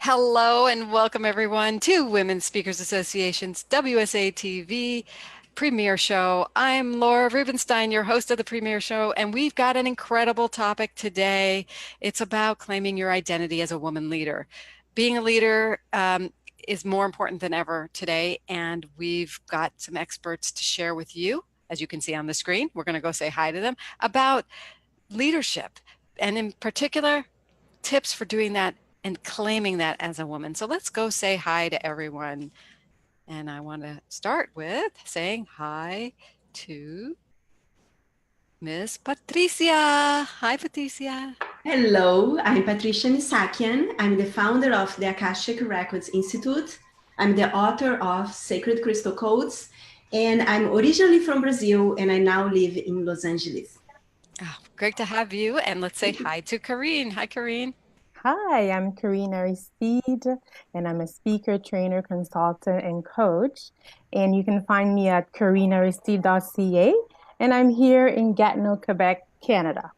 Hello and welcome everyone to Women Speakers Association's WSA-TV Premiere Show. I'm Laura Rubenstein, your host of the Premiere Show, and we've got an incredible topic today. It's about claiming your identity as a woman leader. Being a leader is more important than ever today, and we've got some experts to share with you. As you can see on the screen, we're going to go say hi to them about leadership, and in particular, tips for doing that and claiming that as a woman. So let's go say hi to everyone. And I want to start with saying hi to Miss Patricia. Hi, Patricia. Hello, I'm Patricia Misakian. I'm the founder of the Akashic Records Institute. I'm the author of Sacred Crystal Codes, and I'm originally from Brazil, and I now live in Los Angeles. Oh, great to have you. And let's say hi to Karine. Hi, Karine. Hi, I'm Karina Aristide, and I'm a speaker, trainer, consultant, and coach. And you can find me at karinaaristide.ca, and I'm here in Gatineau, Quebec, Canada.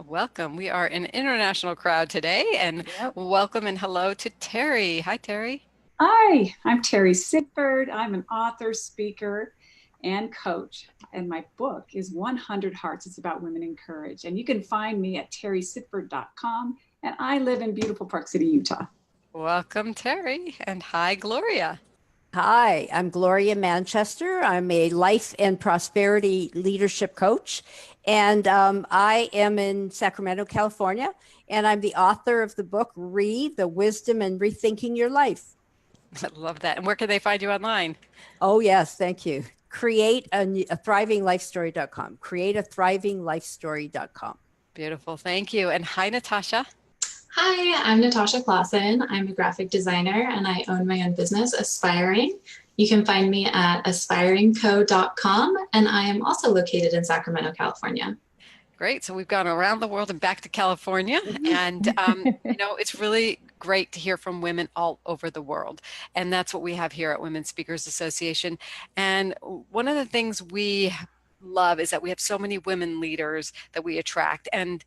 Welcome. We are an international crowd today, and Yep. welcome and hello to Terry. Hi, Terry. Hi, I'm Terry Sitford. I'm an author, speaker, and coach. And my book is 100 Hearts. It's about women in courage. And you can find me at terrysitford.com. And I live in beautiful Park City, Utah. Welcome, Terry. And hi, Gloria. Hi, I'm Gloria Manchester. I'm a life and prosperity leadership coach, and I am in Sacramento, California, and I'm the author of the book The Wisdom and Rethinking Your Life. I love that. And where can they find you online? Oh, yes, thank you. Create a thrivinglifestory.com. Createathriving.lifestory.com. Beautiful. Thank you. And hi, Natasha. Hi, I'm Natasha Clausen. I'm a graphic designer and I own my own business, Aspiring. You can find me at aspiringco.com, and I am also located in Sacramento, California. Great. So we've gone around the world and back to California. And, it's really great to hear from women all over the world. And that's what we have here at Women Speakers Association. And one of the things we love is that we have so many women leaders that we attract. And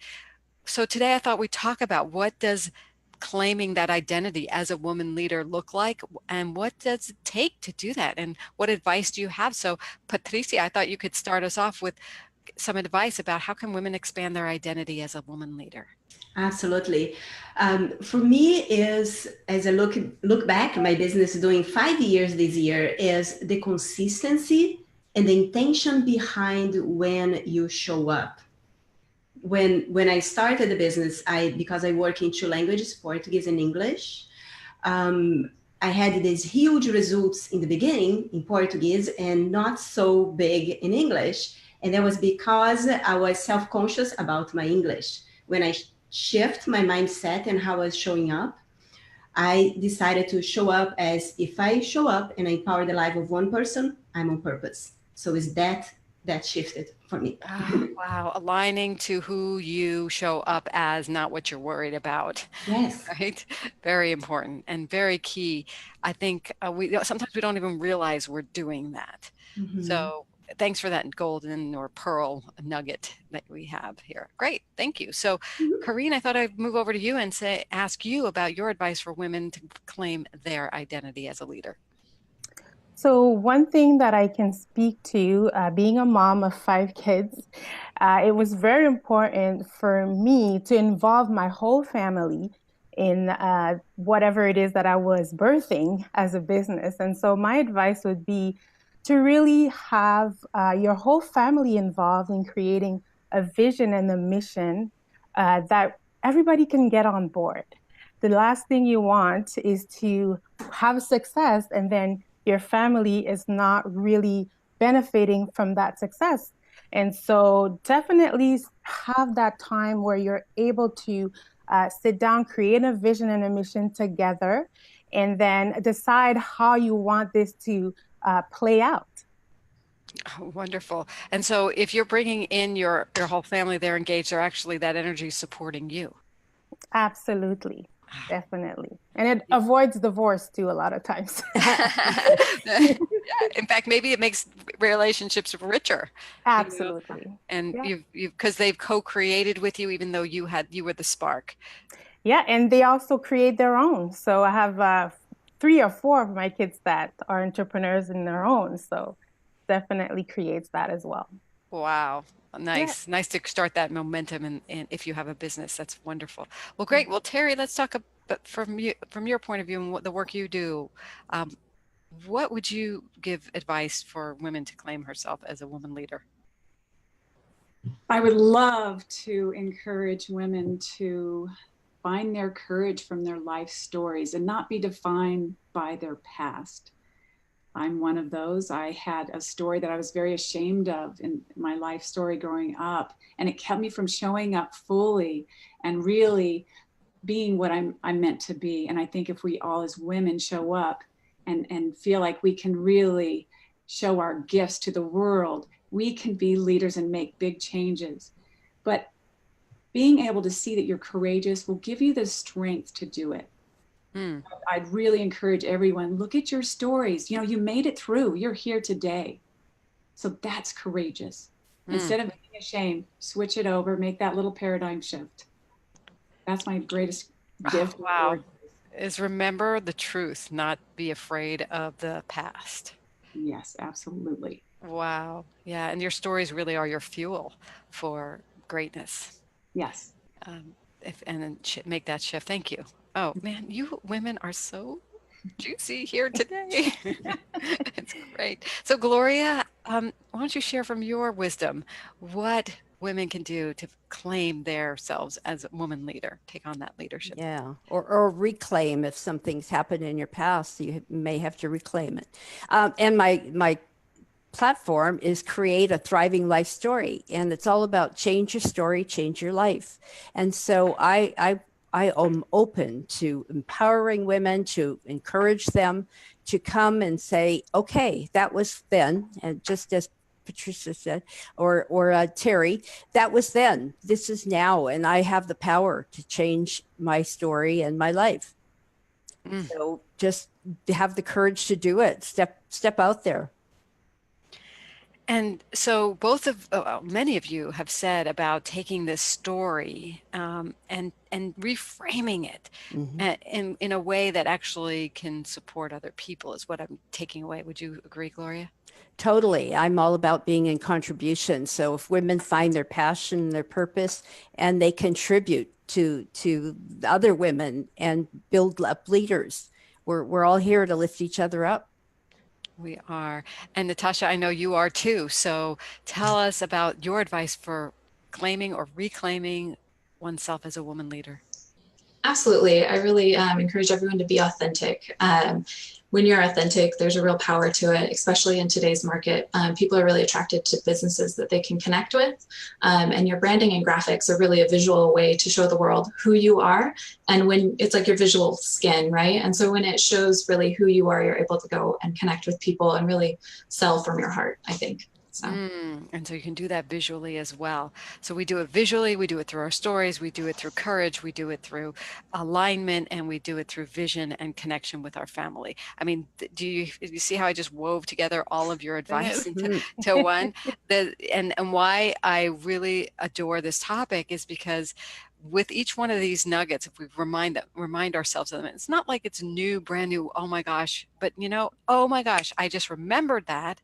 so today I thought we'd talk about what does claiming that identity as a woman leader look like, and what does it take to do that, and what advice do you have? So Patricia, I thought you could start us off with some advice about how can women expand their identity as a woman leader. Absolutely. For me, is as I look back, my business is doing 5 years this year, is the consistency and the intention behind when you show up. When I started the business, because I work in two languages, Portuguese and English, I had these huge results in the beginning in Portuguese and not so big in English. And that was because I was self-conscious about my English. When I shift my mindset and how I was showing up, I decided to show up as, if I show up and I empower the life of one person, I'm on purpose. So it's that shifted for me. Oh, wow. Aligning to who you show up as, not what you're worried about. Yes. Right? Very important and very key. I think sometimes we don't even realize we're doing that. Mm-hmm. So thanks for that golden or pearl nugget that we have here. Great. Thank you. So Karine, I thought I'd move over to you and ask you about your advice for women to claim their identity as a leader. So one thing that I can speak to, being a mom of 5 kids, it was very important for me to involve my whole family in whatever it is that I was birthing as a business. And so my advice would be to really have your whole family involved in creating a vision and a mission that everybody can get on board. The last thing you want is to have success and then your family is not really benefiting from that success. And so definitely have that time where you're able to sit down, create a vision and a mission together, and then decide how you want this to play out. Oh, wonderful. And so if you're bringing in your whole family, they're engaged, they're actually, that energy is supporting you. Absolutely. Definitely. And it avoids divorce too a lot of times. In fact, maybe it makes relationships richer. Absolutely. And you've because they've co-created with you, even though you were the spark. Yeah, and they also create their own. So I have 3 or 4 of my kids that are entrepreneurs in their own. So definitely creates that as well. Wow. Yeah. Nice to start that momentum and if you have a business, that's wonderful. Well, great. Well, Terry, let's talk about from your point of view and what the work you do. Um, what would you give advice for women to claim herself as a woman leader? I would love to encourage women to find their courage from their life stories and not be defined by their past. I'm one of those. I had a story that I was very ashamed of in my life story growing up, and it kept me from showing up fully and really being what I'm meant to be. And I think if we all as women show up and feel like we can really show our gifts to the world, we can be leaders and make big changes. But being able to see that you're courageous will give you the strength to do it. Mm, I'd really encourage everyone, look at your stories. You know, you made it through, you're here today. So that's courageous. mm. Instead of being ashamed, switch it over, make that little paradigm shift. That's my greatest Oh, gift wow. or Is remember the truth, not be afraid of the past. yes, absolutely. Wow. Yeah. And your stories really are your fuel for greatness. Yes. And then make that shift. Thank you. Oh man, you women are so juicy here today. It's great. So Gloria, why don't you share from your wisdom what women can do to claim themselves as a woman leader, take on that leadership? Yeah, or reclaim if something's happened in your past, you may have to reclaim it. And my platform is create a thriving life story, and it's all about change your story, change your life. And so I am open to empowering women, to encourage them to come and say, okay, that was then, and just as Patricia said, or Terry, that was then. This is now, and I have the power to change my story and my life. Mm. So just have the courage to do it. Step out there. And so many of you have said about taking this story and reframing it Mm-hmm. in a way that actually can support other people is what I'm taking away. Would you agree, Gloria? Totally. I'm all about being in contribution. So if women find their passion, their purpose, and they contribute to other women and build up leaders, we're all here to lift each other up. We are. And Natasha, I know you are too. So tell us about your advice for claiming or reclaiming oneself as a woman leader. Absolutely. I really encourage everyone to be authentic. When you're authentic, there's a real power to it, especially in today's market. People are really attracted to businesses that they can connect with. And your branding and graphics are really a visual way to show the world who you are. And when it's like your visual skin, right? And so when it shows really who you are, you're able to go and connect with people and really sell from your heart, I think. So. And so you can do that visually as well. So we do it visually, we do it through our stories, we do it through courage, we do it through alignment, and we do it through vision and connection with our family. I mean, do you see how I just wove together all of your advice into to one? And why I really adore this topic is because with each one of these nuggets, if we remind ourselves of them, it's not like it's new, brand new, oh my gosh, but oh my gosh, I just remembered that.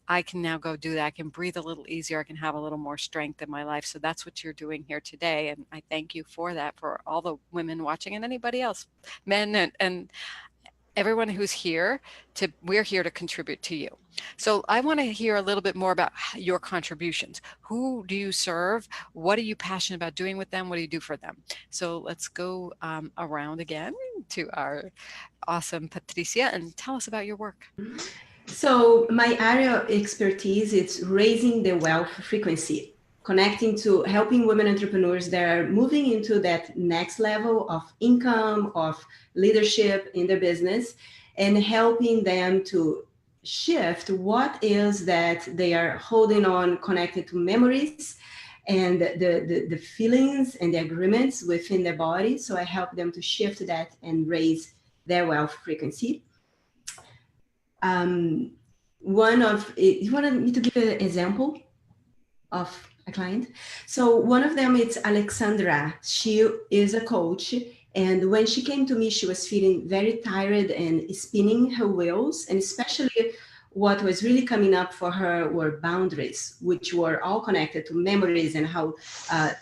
I can now go do that. I can breathe a little easier. I can have a little more strength in my life. So that's what you're doing here today. And I thank you for that, for all the women watching and anybody else, men and everyone who's here. We're here to contribute to you. So I want to hear a little bit more about your contributions. Who do you serve? What are you passionate about doing with them? What do you do for them? So let's go around again to our awesome Patricia and tell us about your work. So my area of expertise is raising the wealth frequency, connecting to helping women entrepreneurs that are moving into that next level of income, of leadership in their business, and helping them to shift what is that they are holding on connected to memories and the feelings and the agreements within their body. So I help them to shift that and raise their wealth frequency. You wanted me to give an example of a client. So one of them is Alexandra. She is a coach And when she came to me, she was feeling very tired and spinning her wheels. And especially what was really coming up for her were boundaries, which were all connected to memories and how,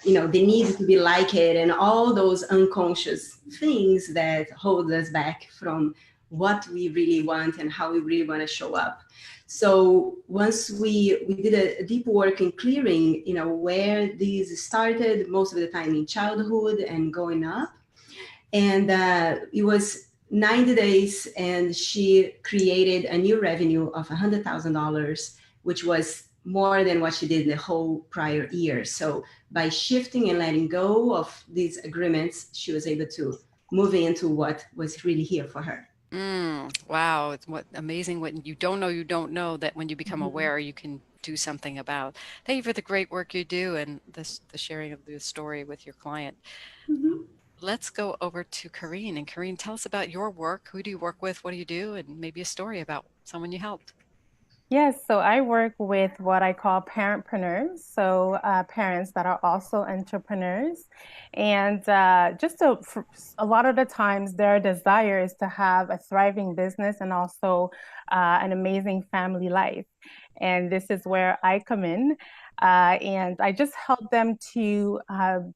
they need to be liked and all those unconscious things that hold us back from what we really want and how we really want to show up. So once we did a deep work in clearing, where these started, most of the time in childhood and going up. And it was 90 days, and she created a new revenue of $100,000, which was more than what she did the whole prior year. So by shifting and letting go of these agreements, she was able to move into what was really here for her. Wow, it's amazing what you don't know that when you become aware, you can do something about. Thank you for the great work you do and the sharing of the story with your client. Mm-hmm. Let's go over to Karine. And Karine, tell us about your work. Who do you work with? What do you do? And maybe a story about someone you helped. Yes, so I work with what I call parentpreneurs, so parents that are also entrepreneurs. And a lot of the times, their desire is to have a thriving business and also an amazing family life. And this is where I come in. And I just help them to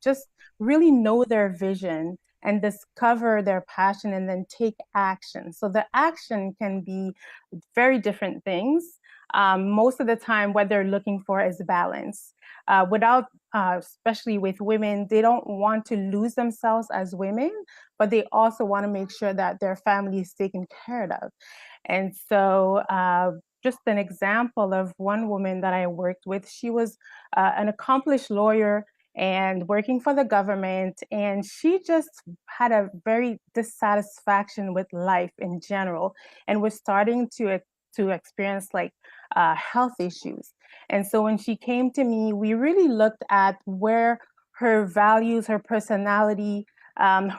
just really know their vision and discover their passion and then take action. So the action can be very different things. Most of the time, what they're looking for is balance. Especially with women, they don't want to lose themselves as women, but they also want to make sure that their family is taken care of. And so, just an example of one woman that I worked with, she was an accomplished lawyer and working for the government, and she just had a very dissatisfaction with life in general, and was starting to experience like health issues. And so when she came to me, we really looked at where her values, her personality,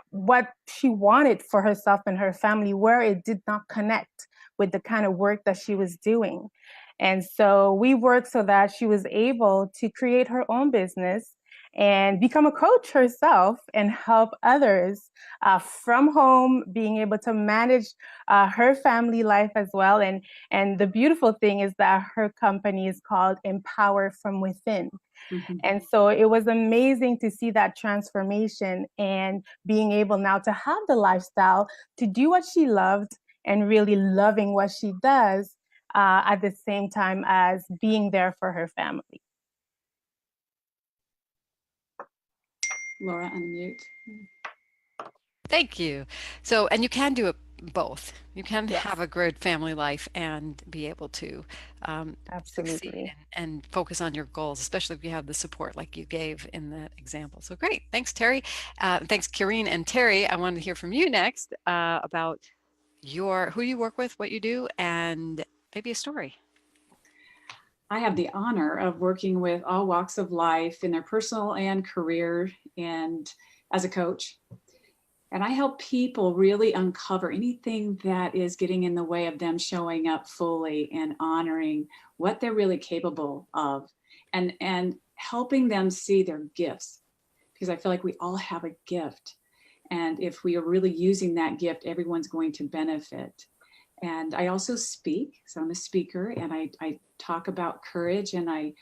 what she wanted for herself and her family, where it did not connect with the kind of work that she was doing. And so we worked so that she was able to create her own business and become a coach herself and help others from home, being able to manage her family life as well. And the beautiful thing is that her company is called Empower from Within. Mm-hmm. And so it was amazing to see that transformation and being able now to have the lifestyle to do what she loved and really loving what she does at the same time as being there for her family. Laura, unmute. Thank you. So, and you can do it both. You can Yes, have a good family life and be able to succeed absolutely. and focus on your goals, especially if you have the support like you gave in that example. So great. Thanks, Terry. Thanks, Karine and Terry. I want to hear from you next about who you work with, what you do, and maybe a story. I have the honor of working with all walks of life in their personal and career and as a coach. And I help people really uncover anything that is getting in the way of them showing up fully and honoring what they're really capable of and helping them see their gifts. Because I feel like we all have a gift. And if we are really using that gift, everyone's going to benefit. And I also speak. So I'm a speaker and I talk about courage, and I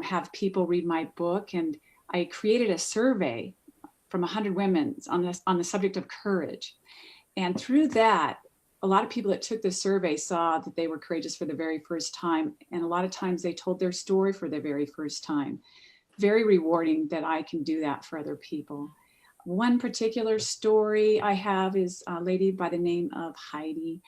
have people read my book. And I created a survey from 100 women on the subject of courage. And through that, a lot of people that took the survey saw that they were courageous for the very first time. And a lot of times they told their story for the very first time. Very rewarding that I can do that for other people. One particular story I have is a lady by the name of Heidi,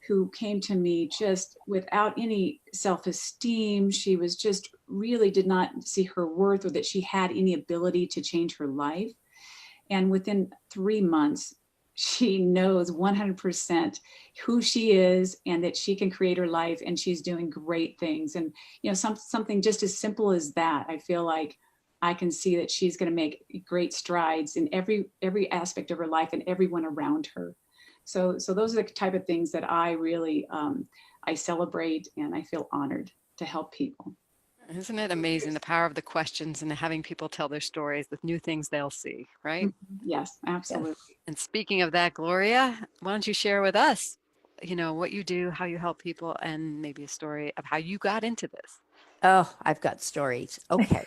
who came to me just without any self-esteem. She was just really did not see her worth or that she had any ability to change her life. And within 3 months, she knows 100% who she is and that she can create her life, and she's doing great things. And, something just as simple as that, I feel like I can see that she's going to make great strides in every aspect of her life and everyone around her. So those are the type of things that I really, I celebrate, and I feel honored to help people. Isn't it amazing the power of the questions and having people tell their stories with new things they'll see, right? Yes, absolutely. Yes. And speaking of that, Gloria, why don't you share with us, what you do, how you help people, and maybe a story of how you got into this? Oh, I've got stories. Okay.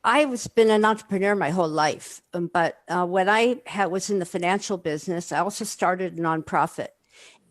I was been an entrepreneur my whole life, but when was in the financial business, I also started a nonprofit,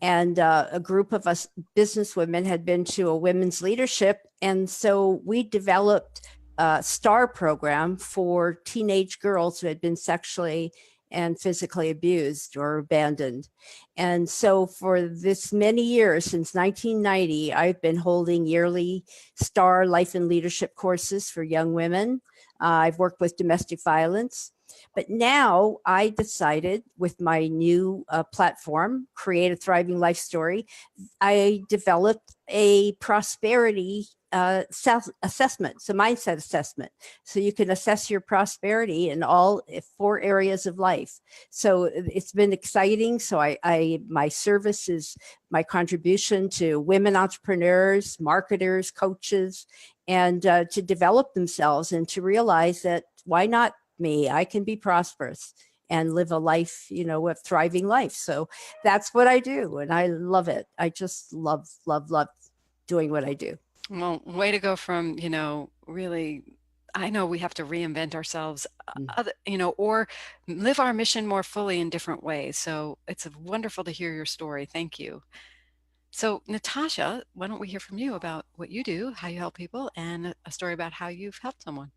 and a group of us businesswomen had been to a women's leadership, and so we developed a STAR program for teenage girls who had been sexually and physically abused or abandoned. And so for this many years, since 1990, I've been holding yearly STAR life and leadership courses for young women. I've worked with domestic violence. But now I decided with my new platform, Create a Thriving Life Story, I developed a prosperity self-assessment, so mindset assessment. So you can assess your prosperity in all 4 areas of life. So it's been exciting. So my service is my contribution to women entrepreneurs, marketers, coaches, and to develop themselves and to realize that why not me? I can be prosperous and live a life, a thriving life. So that's what I do. And I love it. I just love, love, love doing what I do. Well, way to go from, really, I know we have to reinvent ourselves, or live our mission more fully in different ways. So it's wonderful to hear your story. Thank you. So, Natasha, why don't we hear from you about what you do, how you help people, and a story about how you've helped someone?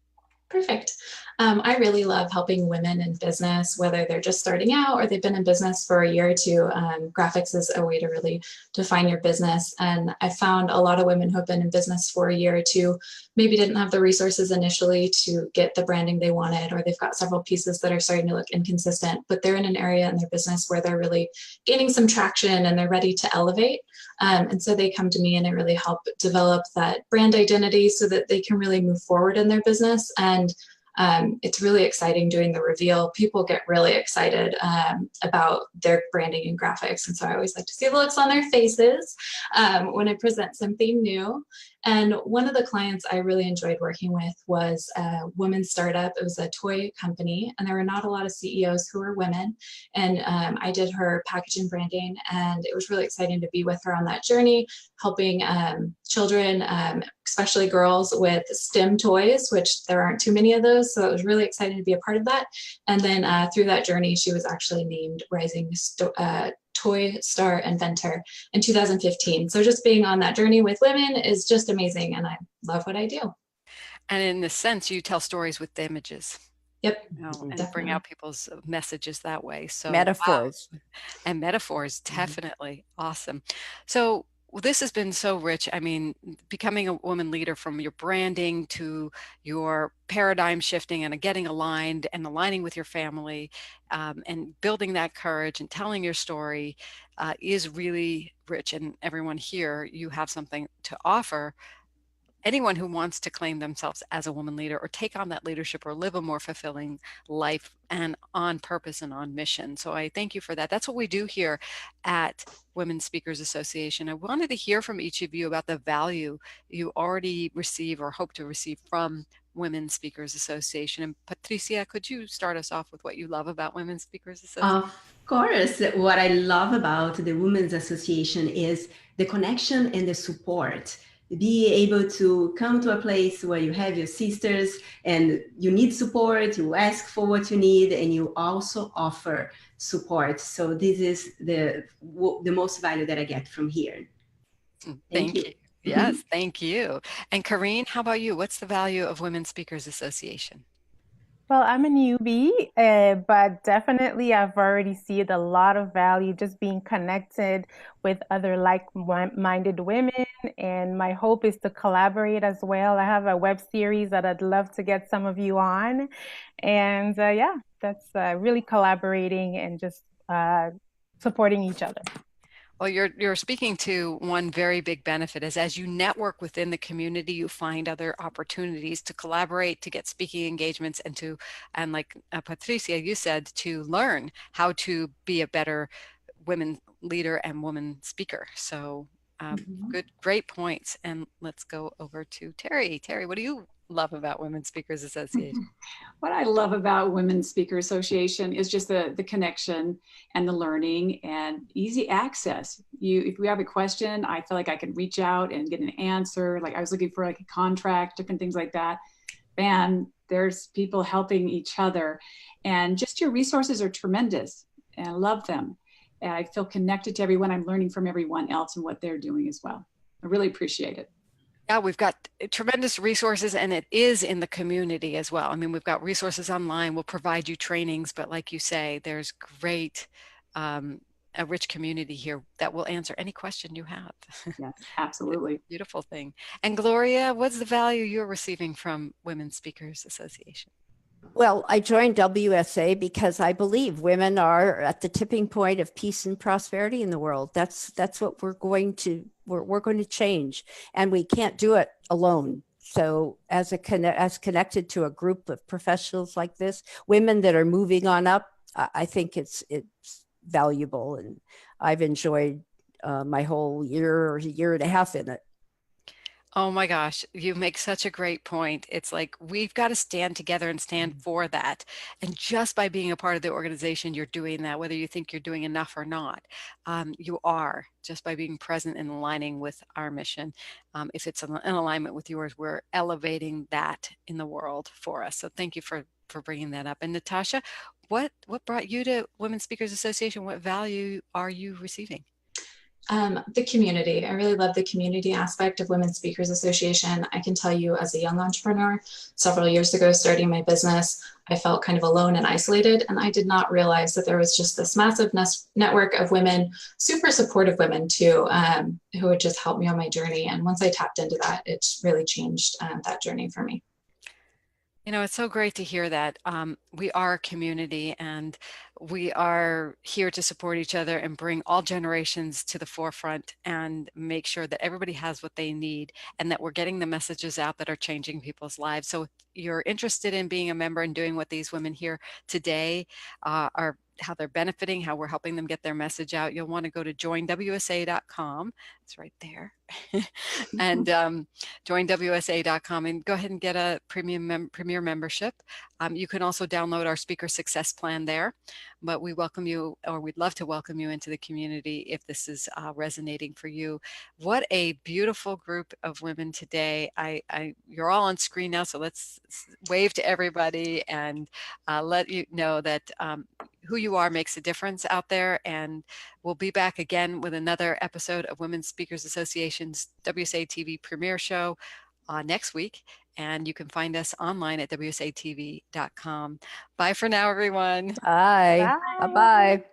Perfect. I really love helping women in business, whether they're just starting out or they've been in business for a year or two. Graphics is a way to really define your business. And I found a lot of women who have been in business for a year or two maybe didn't have the resources initially to get the branding they wanted, or they've got several pieces that are starting to look inconsistent, but they're in an area in their business where they're really gaining some traction and they're ready to elevate. And so they come to me and I really help develop that brand identity so that they can really move forward in their business. And it's really exciting doing the reveal. People get really excited about their branding and graphics. And so I always like to see the looks on their faces when I present something new. And one of the clients I really enjoyed working with was a women's startup. It was a toy company, and there were not a lot of CEOs who were women. And I did her packaging branding, and it was really exciting to be with her on that journey, helping children, especially girls, with STEM toys, which there aren't too many of those. So it was really exciting to be a part of that. And then through that journey, she was actually named Rising Toy Star Inventor in 2015. So just being on that journey with women is just amazing. And I love what I do. And in the sense, you tell stories with images. Yep. And bring out people's messages that way. So Metaphors. wow. And metaphors, definitely. Awesome. So this has been so rich. I mean, becoming a woman leader, from your branding to your paradigm shifting and getting aligned and aligning with your family, and building that courage and telling your story is really rich. And everyone here, you have something to offer anyone who wants to claim themselves as a woman leader or take on that leadership or live a more fulfilling life and on purpose and on mission. So I thank you for that. That's what we do here at Women Speakers Association. I wanted to hear from each of you about the value you already receive or hope to receive from Women Speakers Association. And Patricia, could you start us off with what you love about Women Speakers Association? Of course, what I love about the Women's Association is the connection and the support. Be able to come to a place where you have your sisters and you need support, you ask for what you need, and you also offer support. So this is the most value that I get from here. Thank you. Yes, thank you. And Karine, how about you? What's the value of Women Speakers Association? Well, I'm a newbie, but definitely I've already seen a lot of value just being connected with other like-minded women. And my hope is to collaborate as well. I have a web series that I'd love to get some of you on. And yeah, that's really collaborating and just supporting each other. Well, you're speaking to one very big benefit is as you network within the community, you find other opportunities to collaborate, to get speaking engagements, and like Patricia, you said, to learn how to be a better women leader and woman speaker. So Great points. And let's go over to Terry. Terry, what do you love about Women Speakers Association? What I love about Women Speaker Association is just the connection and the learning and easy access. If you have a question, I feel like I can reach out and get an answer. Like I was looking for like a contract, different things like that. And there's people helping each other. And just your resources are tremendous. And I love them. And I feel connected to everyone. I'm learning from everyone else and what they're doing as well. I really appreciate it. Yeah, we've got tremendous resources, and it is in the community as well. I mean, we've got resources online. We'll provide you trainings, but like you say, there's a rich community here that will answer any question you have. Yes, absolutely. Beautiful thing. And Gloria, what's the value you're receiving from Women Speakers Association? Well, I joined WSA because I believe women are at the tipping point of peace and prosperity in the world. That's what we're going to change, and we can't do it alone. So as connected to a group of professionals like this, women that are moving on up, I think it's valuable, and I've enjoyed my whole year and a half in it. Oh my gosh, you make such a great point. It's like we've got to stand together and stand for that. And just by being a part of the organization, you're doing that, whether you think you're doing enough or not. You are, just by being present and aligning with our mission. If it's in alignment with yours, we're elevating that in the world for us. So thank you for bringing that up. And Natasha, what brought you to Women Speakers Association? What value are you receiving? The community. I really love the community aspect of Women Speakers Association. I can tell you as a young entrepreneur, several years ago, starting my business, I felt kind of alone and isolated. And I did not realize that there was just this massive network of women, super supportive women too, who would just help me on my journey. And once I tapped into that, it's really changed that journey for me. You know, it's so great to hear that. We are a community, and we are here to support each other and bring all generations to the forefront and make sure that everybody has what they need and that we're getting the messages out that are changing people's lives. So if you're interested in being a member and doing what these women here today are, how they're benefiting, how we're helping them get their message out, you'll want to go to joinwsa.com. It's right there. And joinwsa.com and go ahead and get a premier membership. You can also download our speaker success plan there, but we welcome you, or we'd love to welcome you into the community if this is resonating for you. What a beautiful group of women today. You're all on screen now, so let's wave to everybody and let you know that who you are makes a difference out there. And we'll be back again with another episode of Women Speakers Association's WSA TV premiere show next week. And you can find us online at wsatv.com. Bye for now, everyone. Bye. Bye. Bye-bye.